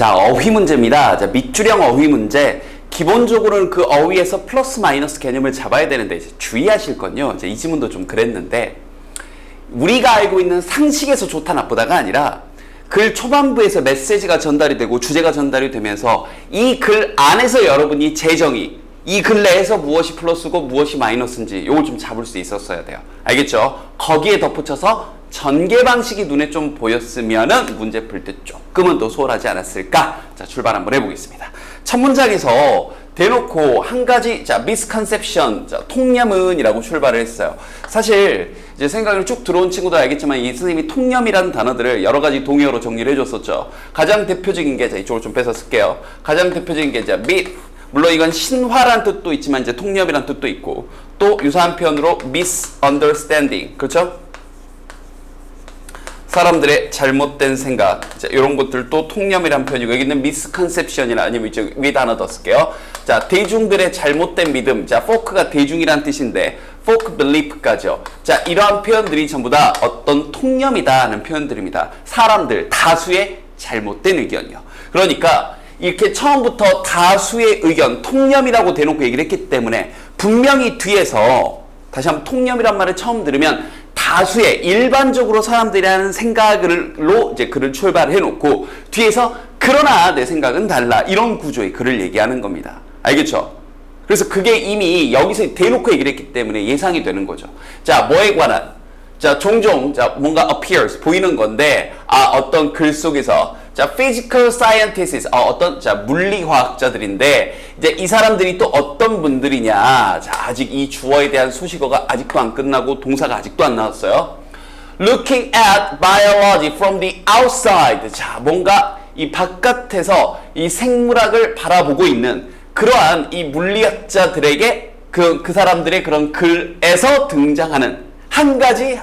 자, 어휘 문제입니다. 자, 밑줄형 어휘 문제. 기본적으로는 그 어휘에서 플러스 마이너스 개념을 잡아야 되는데 이제 주의하실 건요. 이제 이 지문도 좀 그랬는데 우리가 알고 있는 상식에서 좋다 나쁘다가 아니라 글 초반부에서 메시지가 전달이 되고 주제가 전달이 되면서 이 글 안에서 여러분이 재정의, 이 글 내에서 무엇이 플러스고 무엇이 마이너스인지 이걸 좀 잡을 수 있었어야 돼요. 알겠죠? 거기에 덧붙여서 전개 방식이 눈에 좀 보였으면은 문제 풀 때 조금은 더 수월하지 않았을까? 자, 출발 한번 해보겠습니다. 첫 문장에서 대놓고 한 가지, 자, misconception, 자, 통념은이라고 출발을 했어요. 사실 이제 생각을 쭉 들어온 친구도 알겠지만 이 선생님이 통념이라는 단어들을 여러 가지 동의어로 정리를 해줬었죠. 가장 대표적인 게, 자, 이쪽을 좀 뺏어 쓸게요. 가장 대표적인 게, 자, myth. 물론 이건 신화란 뜻도 있지만 이제 통념이란 뜻도 있고 또 유사한 표현으로 misunderstanding. 그렇죠? 사람들의 잘못된 생각, 자, 이런 것들도 통념이란 표현이고 여기는 misconception이나 아니면 이쪽 위에 단어 더 쓸게요. 자, 대중들의 잘못된 믿음. 자, folk가 대중이란 뜻인데 folk belief까지요. 자, 이러한 표현들이 전부 다 어떤 통념이다 하는 표현들입니다. 사람들, 다수의 잘못된 의견이요. 그러니까 이렇게 처음부터 다수의 의견, 통념이라고 대놓고 얘기를 했기 때문에 분명히 뒤에서 다시 한번 통념이란 말을 처음 들으면 다수의 일반적으로 사람들이 하는 생각으로 이제 글을 출발해 놓고 뒤에서 그러나 내 생각은 달라 이런 구조의 글을 얘기하는 겁니다. 알겠죠? 그래서 그게 이미 여기서 대놓고 얘기를 했기 때문에 예상이 되는 거죠. 자, 뭐에 관한? 자, 종종 자, 뭔가 appears 보이는 건데 어떤 글 속에서 자, physical scientists 어떤 자, 물리화학자들인데 이제 이 사람들이 또 어떤 분들이냐. 자, 아직 이 주어에 대한 수식어가 아직도 안 끝나고 동사가 아직도 안 나왔어요. Looking at biology from the outside. 자, 뭔가 이 바깥에서 이 생물학을 바라보고 있는 그러한 이 물리학자들에게 그 사람들의 그런 글에서 등장하는 한 가지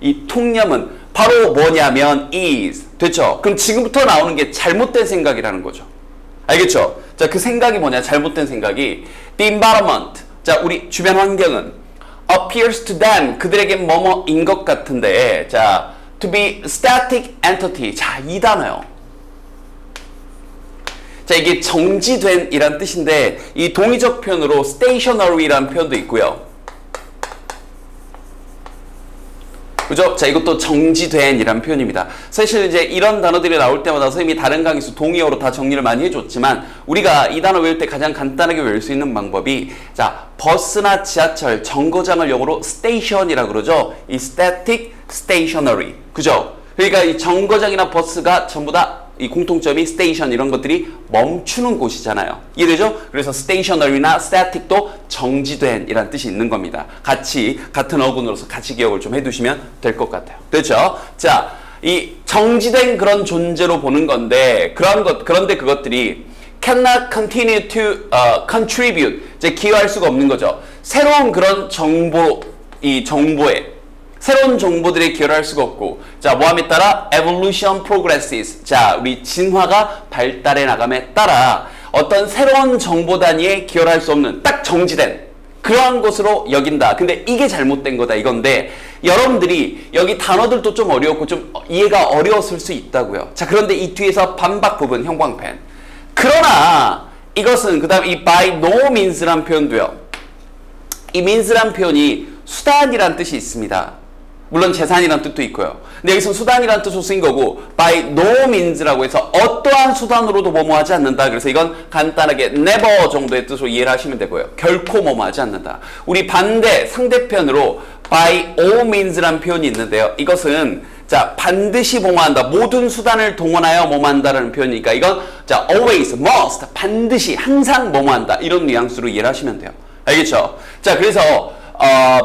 이 통념은 바로 뭐냐면 is. 됐죠? 그럼 지금부터 나오는 게 잘못된 생각이라는 거죠. 알겠죠? 자, 그 생각이 뭐냐? 잘못된 생각이 the environment. 자, 우리 주변 환경은 appears to them. 그들에게 뭐뭐인 것 같은데 자, to be static entity. 자, 이 단어요. 자, 이게 정지된 이란 뜻인데 이 동의적 표현으로 stationary라는 표현도 있고요. 그죠? 자, 이것도 정지된 이란 표현입니다. 사실 이제 이런 단어들이 나올 때마다 선생님이 다른 강의에서 동의어로 다 정리를 많이 해줬지만 우리가 이 단어 외울 때 가장 간단하게 외울 수 있는 방법이 자, 버스나 지하철 정거장을 영어로 station이라고 그러죠? 이 static, stationary. 그죠? 그러니까 이 정거장이나 버스가 전부 다 이 공통점이 스테이션 이런 것들이 멈추는 곳이잖아요. 이해되죠? 그래서 stationary나 static도 정지된 이란 뜻이 있는 겁니다. 같은 어근으로서 같이 기억을 좀 해두시면 될 것 같아요. 됐죠? 자, 이 정지된 그런 존재로 보는 건데 그런데 그것들이 cannot continue to contribute. 이제 기여할 수가 없는 거죠. 새로운 그런 정보에 새로운 정보들에 기여를 할 수가 없고 자, 뭐함에 따라 evolution progresses. 자, 우리 진화가 발달해 나감에 따라 어떤 새로운 정보 단위에 기여를 할 수 없는 딱 정지된 그러한 것으로 여긴다. 근데 이게 잘못된 거다 이건데 여러분들이 여기 단어들도 좀 어려웠고 좀 이해가 어려웠을 수 있다고요. 자, 그런데 이 뒤에서 반박 부분 형광펜. 그러나 이것은 그 다음 이 by no means란 표현도요. 이 means란 표현이 수단이란 뜻이 있습니다. 물론 재산이라는 뜻도 있고요. 근데 여기서 수단이라는 뜻으로 쓰인 거고 by no means라고 해서 어떠한 수단으로도 뭐뭐하지 않는다. 그래서 이건 간단하게 never 정도의 뜻으로 이해를 하시면 되고요. 결코 뭐뭐하지 않는다. 우리 반대 상대편으로 by all means라는 표현이 있는데요. 이것은 자, 반드시 뭐뭐한다. 모든 수단을 동원하여 뭐뭐한다라는 표현이니까 이건 자, always, must, 반드시, 항상 뭐뭐한다. 이런 뉘앙스로 이해를 하시면 돼요. 알겠죠? 자, 그래서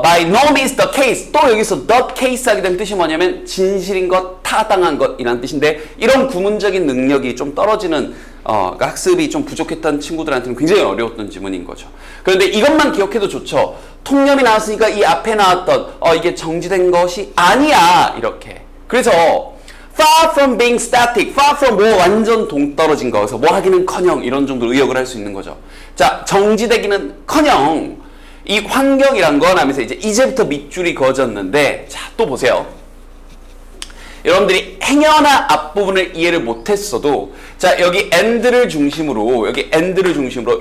by no means the case. 또 여기서 the case 하게 된 뜻이 뭐냐면 진실인 것, 타당한 것 이란 뜻인데 이런 구문적인 능력이 좀 떨어지는 학습이 좀 부족했던 친구들한테는 굉장히 어려웠던 지문인 거죠. 그런데 이것만 기억해도 좋죠. 통념이 나왔으니까 이 앞에 나왔던 이게 정지된 것이 아니야 이렇게. 그래서 far from being static, far from 뭐 완전 동떨어진 거에서 뭐 하기는커녕 이런 정도로 의역을 할 수 있는 거죠. 자, 정지되기는커녕 이 환경이란 건 하면서 이제부터 밑줄이 그어졌는데 자, 또 보세요. 여러분들이 행여나 앞부분을 이해를 못했어도 자 여기 and를 중심으로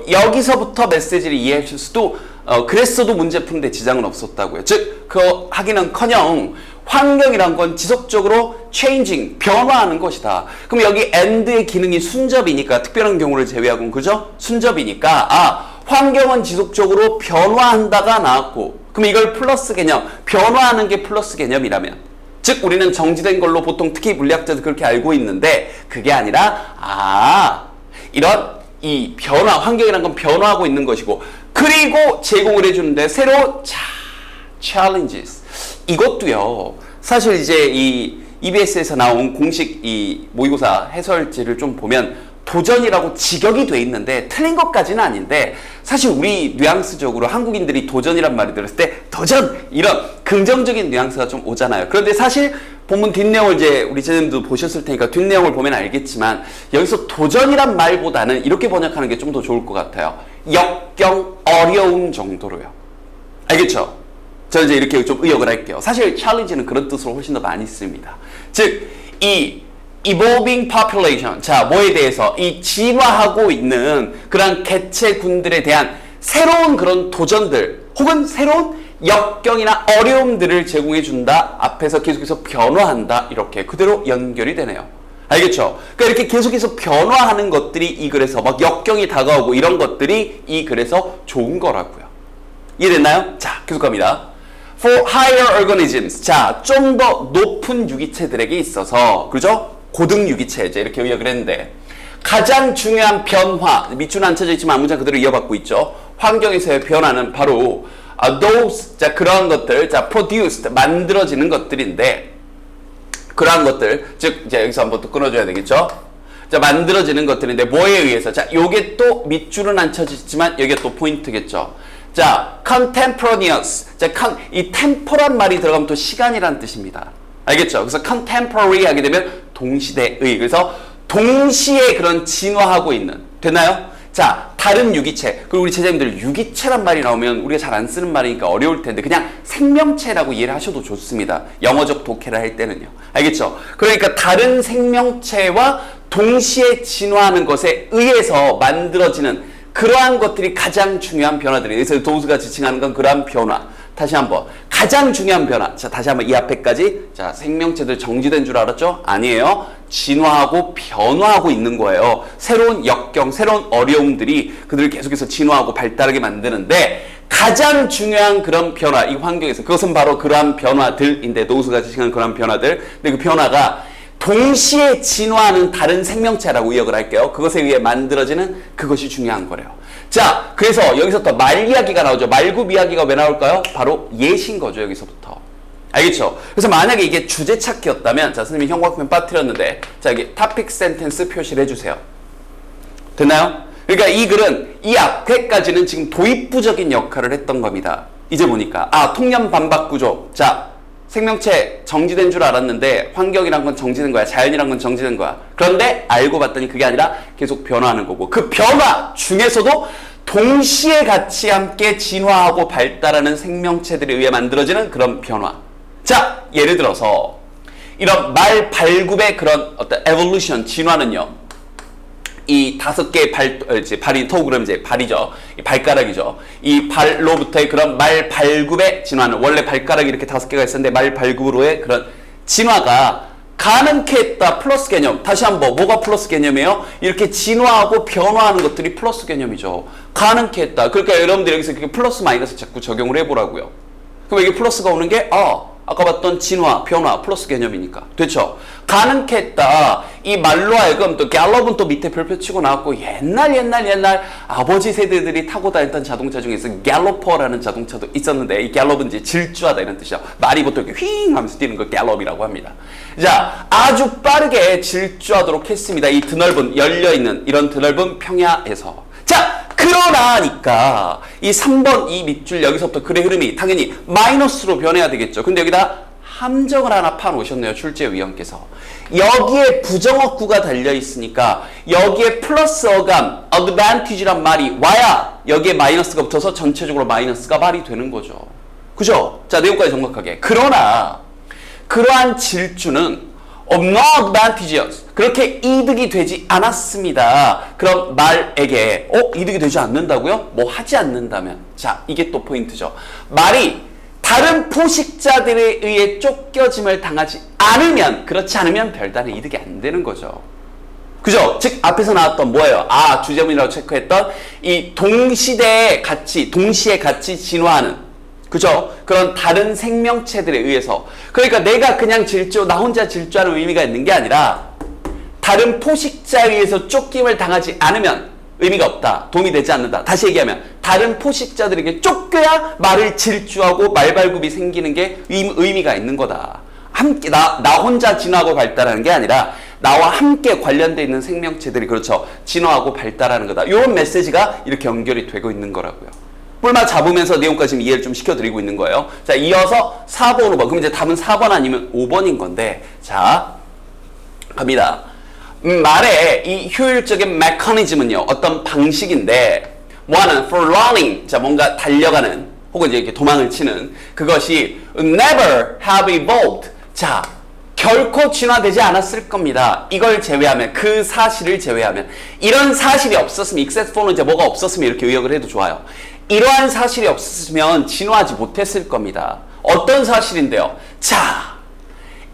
여기서부터 메시지를 이해하실 수도 그랬어도 문제 푸는데 지장은 없었다고요. 즉 그거 하기는커녕 환경이란 건 지속적으로 changing, 변화하는 것이다. 그럼 여기 and의 기능이 순접이니까 특별한 경우를 제외하고는 그죠? 순접이니까 환경은 지속적으로 변화한다가 나왔고 그럼 이걸 플러스 개념, 변화하는 게 플러스 개념이라면 즉 우리는 정지된 걸로 보통 특히 물리학자들 그렇게 알고 있는데 그게 아니라 이런 이 변화, 환경이란 건 변화하고 있는 것이고 그리고 제공을 해주는데 새로 challenges 이것도요 사실 이제 이 EBS에서 나온 공식 이 모의고사 해설지를 좀 보면 도전이라고 직역이 돼 있는데 틀린 것까지는 아닌데 사실 우리 뉘앙스적으로 한국인들이 도전이란 말을 들었을 때 도전! 이런 긍정적인 뉘앙스가 좀 오잖아요. 그런데 사실 본문 뒷내용을 이제 우리 제자님도 보셨을 테니까 뒷내용을 보면 알겠지만 여기서 도전이란 말보다는 이렇게 번역하는 게 좀 더 좋을 것 같아요. 역경, 어려운 정도로요. 알겠죠? 저는 이제 이렇게 좀 의역을 할게요. 사실 challenge는 그런 뜻으로 훨씬 더 많이 씁니다. 즉, 이 evolving population, 자 뭐에 대해서 이 진화하고 있는 그런 개체군들에 대한 새로운 그런 도전들 혹은 새로운 역경이나 어려움들을 제공해 준다. 앞에서 계속해서 변화한다. 이렇게 그대로 연결이 되네요. 알겠죠? 그러니까 이렇게 계속해서 변화하는 것들이 이 글에서 막 역경이 다가오고 이런 것들이 이 글에서 좋은 거라고요. 이해됐나요? 자, 계속 갑니다. For higher organisms, 자, 좀 더 높은 유기체들에게 있어서, 그죠? 고등 유기체제 이렇게 의역을 했는데 가장 중요한 변화, 밑줄은 안 쳐져 있지만 아무튼 그대로 이어받고 있죠. 환경에서의 변화는 바로 those, 자 그러한 것들, 자 produced, 만들어지는 것들인데 그러한 것들, 즉 이제 여기서 한번 또 끊어줘야 되겠죠. 자 만들어지는 것들인데 뭐에 의해서, 자 요게 또 밑줄은 안 쳐지지만 여기가 또 포인트겠죠. 자 contemporaneous, 자 이 tempo란 말이 들어가면 또 시간이라는 뜻입니다. 알겠죠? 그래서 contemporary 하게 되면 동시대의, 그래서 동시에 그런 진화하고 있는, 됐나요? 자, 다른 유기체. 그리고 우리 제자님들 유기체란 말이 나오면 우리가 잘 안 쓰는 말이니까 어려울 텐데 그냥 생명체라고 이해를 하셔도 좋습니다. 영어적 독해를 할 때는요. 알겠죠? 그러니까 다른 생명체와 동시에 진화하는 것에 의해서 만들어지는 그러한 것들이 가장 중요한 변화들이에요. 그래서 도우스가 지칭하는 건 그러한 변화. 다시 한번 가장 중요한 변화. 자 다시 한번 이 앞에까지. 자 생명체들 정지된 줄 알았죠? 아니에요. 진화하고 변화하고 있는 거예요. 새로운 역경, 새로운 어려움들이 그들을 계속해서 진화하고 발달하게 만드는데 가장 중요한 그런 변화, 이 환경에서 그것은 바로 그러한 변화들인데 노우스가 지칭하는 그러한 변화들. 근데 그 변화가 동시에 진화하는 다른 생명체라고 의역을 할게요. 그것에 의해 만들어지는 그것이 중요한 거래요. 자, 그래서 여기서부터 말 이야기가 나오죠. 말굽 이야기가 왜 나올까요? 바로 예신 거죠, 여기서부터. 알겠죠? 그래서 만약에 이게 주제 찾기였다면, 자, 선생님이 형광펜 빠뜨렸는데, 자, 여기 topic sentence 표시를 해주세요. 됐나요? 그러니까 이 글은 이 앞에까지는 지금 도입부적인 역할을 했던 겁니다. 이제 보니까. 통념 반박 구조. 자, 생명체 정지된 줄 알았는데 환경이란 건 정지된 거야. 자연이란 건 정지된 거야. 그런데 알고 봤더니 그게 아니라 계속 변화하는 거고 그 변화 중에서도 동시에 같이 함께 진화하고 발달하는 생명체들에 의해 만들어지는 그런 변화. 자, 예를 들어서 이런 말 발굽의 그런 어떤 evolution, 진화는요. 이 5개의 발이 토 그럼 이제 발이죠. 이 발가락이죠. 이 발로부터의 그런 말 발굽의 진화는 원래 발가락이 이렇게 5개가 있었는데 말 발굽으로의 그런 진화가 가능케 했다. 플러스 개념. 다시 한번 뭐가 플러스 개념이에요? 이렇게 진화하고 변화하는 것들이 플러스 개념이죠. 가능케 했다. 그러니까 여러분들이 여기서 이렇게 플러스 마이너스 자꾸 적용을 해보라고요. 그럼 이게 플러스가 오는 게 아까 봤던 진화, 변화, 플러스 개념이니까. 됐죠? 가능케 했다. 이 말로 하여금 또 갤럽은 또 밑에 별표 치고 나왔고 옛날 아버지 세대들이 타고 다녔던 자동차 중에서 갤러퍼라는 자동차도 있었는데 이 갤럽은 이제 질주하다 이런 뜻이죠. 말이 보통 이렇게 휘잉 하면서 뛰는 걸 갤럽이라고 합니다. 자, 아주 빠르게 질주하도록 했습니다. 이 드넓은, 열려있는 이런 드넓은 평야에서. 자, 그러나니까 이 3번 이 밑줄 여기서부터 글의 흐름이 당연히 마이너스로 변해야 되겠죠. 근데 여기다 함정을 하나 파놓으셨네요. 출제위원께서. 여기에 부정어구가 달려있으니까 여기에 플러스 어감, advantage란 말이 와야 여기에 마이너스가 붙어서 전체적으로 마이너스가 말이 되는 거죠. 그죠? 자, 내용까지 정확하게. 그러나 그러한 질주는 of no advantageous. 그렇게 이득이 되지 않았습니다. 그럼 말에게 이득이 되지 않는다고요? 뭐 하지 않는다면. 자, 이게 또 포인트죠. 말이 다른 포식자들에 의해 쫓겨짐을 당하지 않으면, 그렇지 않으면 별다른 이득이 안 되는 거죠. 그죠? 즉 앞에서 나왔던 뭐예요? 주제문이라고 체크했던 이 동시에 같이 진화하는, 그죠? 그런 다른 생명체들에 의해서. 그러니까 내가 그냥 나 혼자 질주하는 의미가 있는 게 아니라 다른 포식자에 의해서 쫓김을 당하지 않으면 의미가 없다. 도움이 되지 않는다. 다시 얘기하면 다른 포식자들에게 쫓겨야 말을 질주하고 말발굽이 생기는 게 의미가 있는 거다. 함께 나 혼자 진화하고 발달하는 게 아니라 나와 함께 관련되어 있는 생명체들이 그렇죠. 진화하고 발달하는 거다. 이런 메시지가 이렇게 연결이 되고 있는 거라고요. 뿔만 잡으면서 내용까지 지금 이해를 좀 시켜드리고 있는 거예요. 자, 이어서 4번, 5번. 그럼 이제 답은 4번 아니면 5번인 건데, 자, 갑니다. 말의 이 효율적인 메커니즘은요, 어떤 방식인데, 뭐하는 for running, 자, 뭔가 달려가는, 혹은 이제 이렇게 도망을 치는 그것이 never have evolved. 자, 결코 진화되지 않았을 겁니다. 이걸 제외하면, 그 사실을 제외하면, 이런 사실이 없었으면, except for는 이제 뭐가 없었으면 이렇게 의역을 해도 좋아요. 이러한 사실이 없었으면 진화하지 못했을 겁니다. 어떤 사실인데요? 자,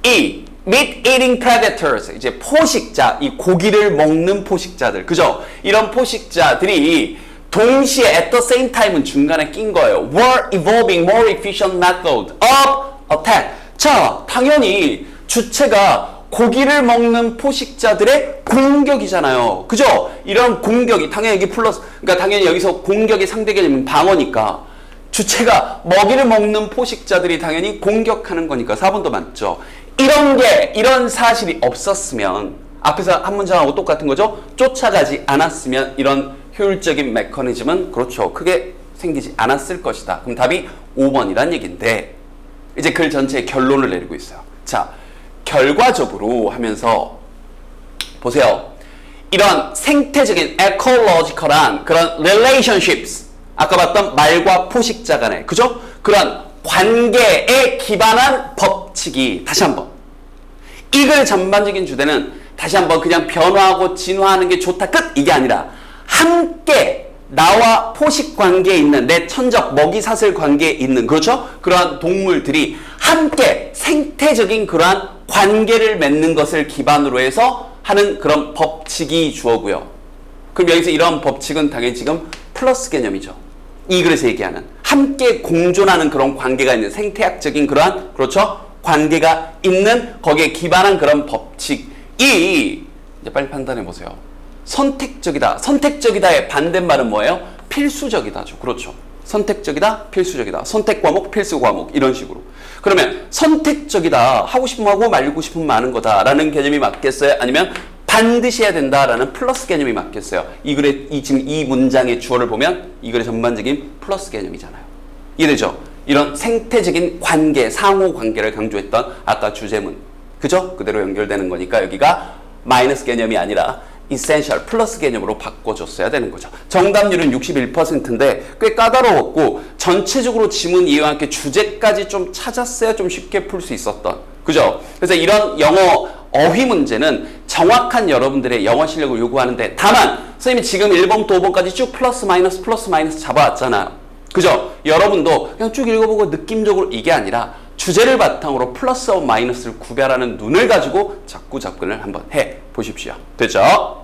이 meat-eating predators, 이제 포식자, 이 고기를 먹는 포식자들, 그죠? 이런 포식자들이 동시에 at the same time은 중간에 낀 거예요. were evolving more efficient method of attack. 자, 당연히 주체가 고기를 먹는 포식자들의 공격이잖아요. 그죠? 이런 공격이 당연히 여기 플러스, 그러니까 당연히 여기서 공격의 상대 개념은 방어니까 주체가 먹이를 먹는 포식자들이 당연히 공격하는 거니까 4번도 맞죠. 이런 사실이 없었으면 앞에서 한 문장하고 똑같은 거죠. 쫓아가지 않았으면 이런 효율적인 메커니즘은 그렇죠. 크게 생기지 않았을 것이다. 그럼 답이 5번이란 얘기인데 이제 글 전체의 결론을 내리고 있어요. 자, 결과적으로 하면서 보세요. 이런 생태적인 ecological한 그런 relationships, 아까 봤던 말과 포식자 간의, 그죠? 그런 관계에 기반한 법칙이 다시 한번 이 글 전반적인 주제는 다시 한번 그냥 변화하고 진화하는 게 좋다 끝 이게 아니라 함께 나와 포식 관계에 있는 내 천적 먹이사슬 관계에 있는 그렇죠? 그러한 동물들이 함께 생태적인 그러한 관계를 맺는 것을 기반으로 해서 하는 그런 법칙이 주어고요. 그럼 여기서 이런 법칙은 당연히 지금 플러스 개념이죠. 이 글에서 얘기하는 함께 공존하는 그런 관계가 있는 생태학적인 그러한 그렇죠? 관계가 있는 거기에 기반한 그런 법칙이 이제 빨리 판단해 보세요. 선택적이다. 선택적이다의 반대말은 뭐예요? 필수적이다죠. 그렇죠. 선택적이다, 필수적이다. 선택 과목, 필수 과목 이런 식으로. 그러면 선택적이다. 하고 싶으면 하고 말고 싶으면 마는 거다라는 개념이 맞겠어요? 아니면 반드시 해야 된다라는 플러스 개념이 맞겠어요? 이 글의 지금 이 문장의 주어를 보면 이 글의 전반적인 플러스 개념이잖아요. 이해되죠? 이런 생태적인 관계, 상호 관계를 강조했던 아까 주제문. 그죠? 그대로 연결되는 거니까 여기가 마이너스 개념이 아니라 essential 플러스 개념으로 바꿔줬어야 되는 거죠. 정답률은 61%인데 꽤 까다로웠고 전체적으로 지문 이해와 함께 주제까지 좀 찾았어야 좀 쉽게 풀 수 있었던. 그죠? 그래서 이런 영어 어휘 문제는 정확한 여러분들의 영어 실력을 요구하는데 다만 선생님이 지금 1번부터 5번까지 쭉 플러스 마이너스 잡아왔잖아요. 그죠? 여러분도 그냥 쭉 읽어보고 느낌적으로 이게 아니라 주제를 바탕으로 플러스와 마이너스를 구별하는 눈을 가지고 자꾸 접근을 한번 해 보십시오. 됐죠?